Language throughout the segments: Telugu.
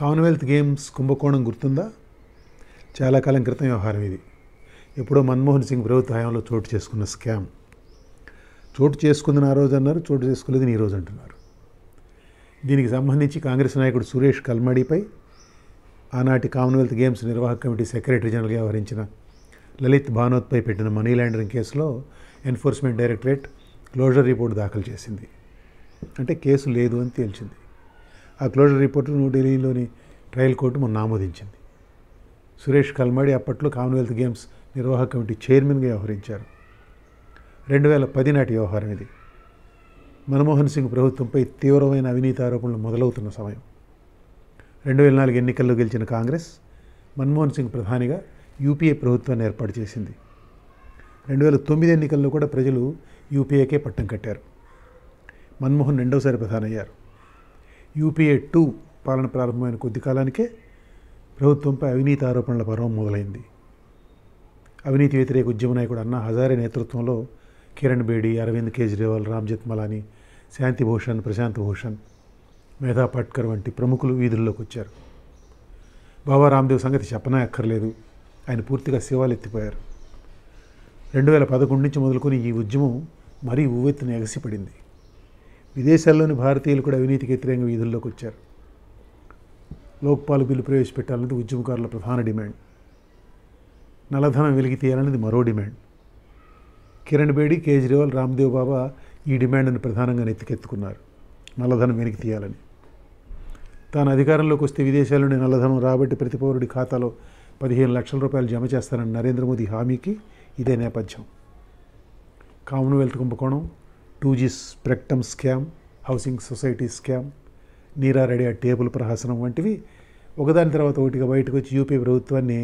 కామన్వెల్త్ గేమ్స్ కుంభకోణం గుర్తుందా? చాలా కాలం క్రితం వ్యవహారం ఇది. ఎప్పుడో మన్మోహన్ సింగ్ ప్రభుత్వ హయాంలో చోటు చేసుకున్న స్కామ్. చోటు చేసుకుందని ఆ రోజు అన్నారు, చోటు చేసుకోలేదని ఈ రోజు అంటున్నారు. దీనికి సంబంధించి కాంగ్రెస్ నాయకుడు సురేష్ కల్మడిపై ఆనాటి కామన్వెల్త్ గేమ్స్ నిర్వాహక కమిటీ సెక్రటరీ జనరల్గా వ్యవహరించిన లలిత్ భానోత్పై పెట్టిన మనీ లాండరింగ్ కేసులో ఎన్ఫోర్స్మెంట్ డైరెక్టరేట్ క్లోజర్ రిపోర్ట్ దాఖలు చేసింది. అంటే కేసు లేదు అని తేల్చింది. ఆ క్లోజర్ రిపోర్టు న్యూఢిల్లీలోని ట్రయల్ కోర్టు మొన్న ఆమోదించింది. సురేష్ కల్మడి అప్పట్లో కామన్వెల్త్ గేమ్స్ నిర్వాహక కమిటీ చైర్మన్గా వ్యవహరించారు. 2010 నాటి వ్యవహారం ఇది. మన్మోహన్ సింగ్ ప్రభుత్వంపై తీవ్రమైన అవినీతి ఆరోపణలు మొదలవుతున్న సమయం. 2004 ఎన్నికల్లో గెలిచిన కాంగ్రెస్ మన్మోహన్ సింగ్ ప్రధానిగా యూపీఏ ప్రభుత్వాన్ని ఏర్పాటు చేసింది. 2009 ఎన్నికల్లో కూడా ప్రజలు యూపీఏకే పట్టం కట్టారు. మన్మోహన్ రెండవసారి ప్రధాని అయ్యారు. యూపీఏ 2 పాలన ప్రారంభమైన కొద్ది కాలానికే ప్రభుత్వంపై అవినీతి ఆరోపణల పర్వం మొదలైంది. అవినీతి వ్యతిరేక ఉద్యమ నాయకుడు అన్నా హజారే నేతృత్వంలో కిరణ్ బేడి, అరవింద్ కేజ్రీవాల్, రామ్ జెత్మలానీ, శాంతి భూషణ్, ప్రశాంత్ భూషణ్, మేధా పాట్కర్ వంటి ప్రముఖులు వీధుల్లోకి వచ్చారు. బాబా రామ్దేవ్ సంగతి చెప్పనే అక్కర్లేదు. ఆయన పూర్తిగా శివాలు ఎత్తిపోయారు. 2011 నుంచి మొదలుకొని ఈ ఉద్యమం మరీ ఉవ్వెత్తున ఎగసిపడింది. విదేశాల్లోని భారతీయులు కూడా అవినీతికి వ్యతిరేకంగా వీధుల్లోకి వచ్చారు. లోక్పాల్ బిల్లు ప్రవేశపెట్టాలన్నది ఉద్యమకారుల ప్రధాన డిమాండ్. నల్లధనం వెలికి తీయాలన్నది మరో డిమాండ్. కిరణ్ బేడి, కేజ్రీవాల్, రామ్దేవ్ బాబా ఈ డిమాండ్ను ప్రధానంగా నెత్తికెత్తుకున్నారు. నల్లధనం వెలికి తీయాలని. తాను అధికారంలోకి వస్తే విదేశాల్లోని నల్లధనం రాబట్టి ప్రతి పౌరుడి ఖాతాలో 15 లక్షల రూపాయలు జమ చేస్తానని నరేంద్ర మోదీ హామీకి ఇదే నేపథ్యం. కామన్వెల్త్ కుంభకోణం, 2G spectrum scam, housing society scam, నీరారెడ్డి table ప్రహసనం వంటివి ఒకదాని తర్వాత ఒకటిగా బయటకు వచ్చి యూపీ ప్రభుత్వాన్ని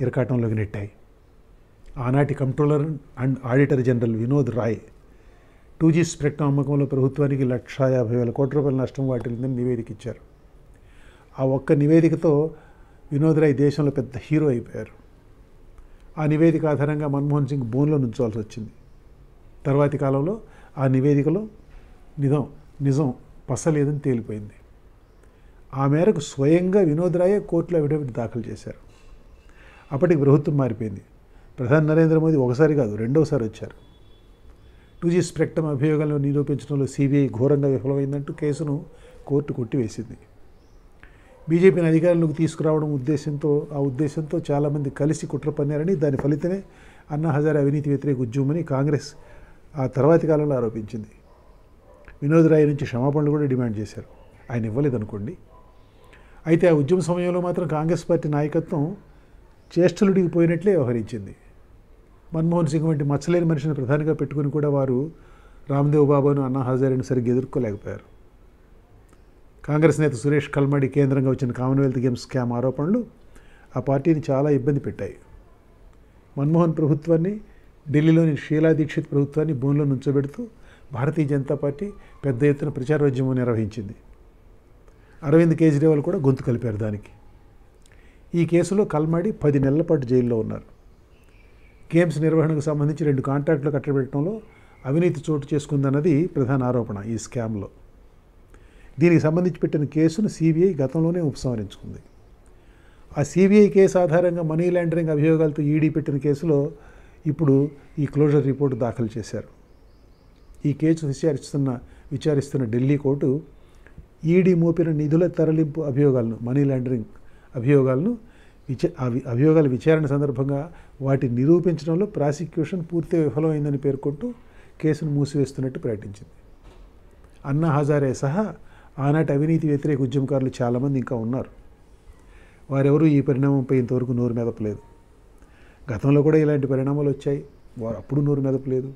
ఇరకాటంలోకి నెట్టాయి. ఆనాటి controller and auditor general Vinod Rai 2G spectrum అమ్మకంలో ప్రభుత్వానికి 1,50,000 కోట్ల రూపాయల నష్టం వాటిల్లిందని నివేదిక ఇచ్చారు. ఆ ఒక్క నివేదికతో వినోద్ రాయ్ దేశంలో పెద్ద హీరో అయిపోయారు. ఆ నివేదిక ఆధారంగా మన్మోహన్ సింగ్ బోన్లో నుంచోవాల్సి వచ్చింది. తర్వాతి కాలంలో ఆ నివేదికలో నిజం పసలేదని తేలిపోయింది. ఆ మేరకు స్వయంగా వినోద్ రాయే కోర్టులో అఫిడవిట్ దాఖలు చేశారు. అప్పటికి ప్రభుత్వం మారిపోయింది. ప్రధాని నరేంద్ర మోదీ ఒకసారి కాదు, రెండోసారి వచ్చారు. 2G స్పెక్ట్రమ్ అభియోగాలను నిరూపించడంలో సిబిఐ ఘోరంగా విఫలమైందంటూ కేసును కోర్టు కొట్టివేసింది. బీజేపీని అధికారంలోకి తీసుకురావడం ఉద్దేశంతో చాలామంది కలిసి కుట్ర పన్నారని, దాని ఫలితమే అన్నా హజారే అవినీతి వ్యతిరేక ఉద్యమని కాంగ్రెస్ ఆ తర్వాతి కాలంలో ఆరోపించింది. వినోద్ రాయ్ నుంచి క్షమాపణలు కూడా డిమాండ్ చేశారు. ఆయన ఇవ్వలేదనుకోండి. అయితే ఆ ఉద్యమ సమయంలో మాత్రం కాంగ్రెస్ పార్టీ నాయకత్వం చేష్టలుడికి పోయినట్లే వ్యవహరించింది. మన్మోహన్ సింగ్ వంటి మచ్చలేని మనిషిని ప్రధానిగా పెట్టుకుని కూడా వారు రామ్దేవ్ బాబాను, అన్నా హజారేను సరిగ్గా ఎదుర్కోలేకపోయారు. కాంగ్రెస్ నేత సురేష్ కల్మడి కేంద్రంగా వచ్చిన కామన్వెల్త్ గేమ్స్ స్కామ్ ఆరోపణలు ఆ పార్టీని చాలా ఇబ్బంది పెట్టాయి. మన్మోహన్ ప్రభుత్వాన్ని, ఢిల్లీలోని షీలా దీక్షిత్ ప్రభుత్వాన్ని బోన్లో నుంచోబెడుతూ భారతీయ జనతా పార్టీ పెద్ద ఎత్తున ప్రచారోద్యమం నిర్వహించింది. అరవింద్ కేజ్రీవాల్ కూడా గొంతు కలిపారు దానికి. ఈ కేసులో కల్మడి 10 నెలల పాటు జైల్లో ఉన్నారు. గేమ్స్ నిర్వహణకు సంబంధించి 2 కాంట్రాక్టులు కట్టబెట్టడంలో అవినీతి చోటు చేసుకుందన్నది ప్రధాన ఆరోపణ ఈ స్కామ్లో. దీనికి సంబంధించి పెట్టిన కేసును సిబిఐ గతంలోనే ఉపసంహరించుకుంది. ఆ సిబిఐ కేసు ఆధారంగా మనీ లాండరింగ్ అభియోగాలతో ఈడీ పెట్టిన కేసులో ఇప్పుడు ఈ క్లోజర్ రిపోర్టు దాఖలు చేశారు. ఈ కేసు విచారిస్తున్న ఢిల్లీ కోర్టు ఈడీ మోపిన నిధుల తరలింపు అభియోగాలను, మనీ లాండరింగ్ అభియోగాలను అభియోగాల విచారణ సందర్భంగా వాటిని నిరూపించడంలో ప్రాసిక్యూషన్ పూర్తిగా విఫలమైందని పేర్కొంటూ కేసును మూసివేస్తున్నట్టు ప్రకటించింది. అన్నా హజారే సహా ఆనాటి అవినీతి వ్యతిరేక ఉద్యమకారులు చాలామంది ఇంకా ఉన్నారు. వారెవరూ ఈ పరిణామంపై ఇంతవరకు నోరు మెదపలేదు. గతంలో కూడా ఇలాంటి పరిణామాలు వచ్చాయి, వారు అప్పుడు నోరు మెదపలేదు.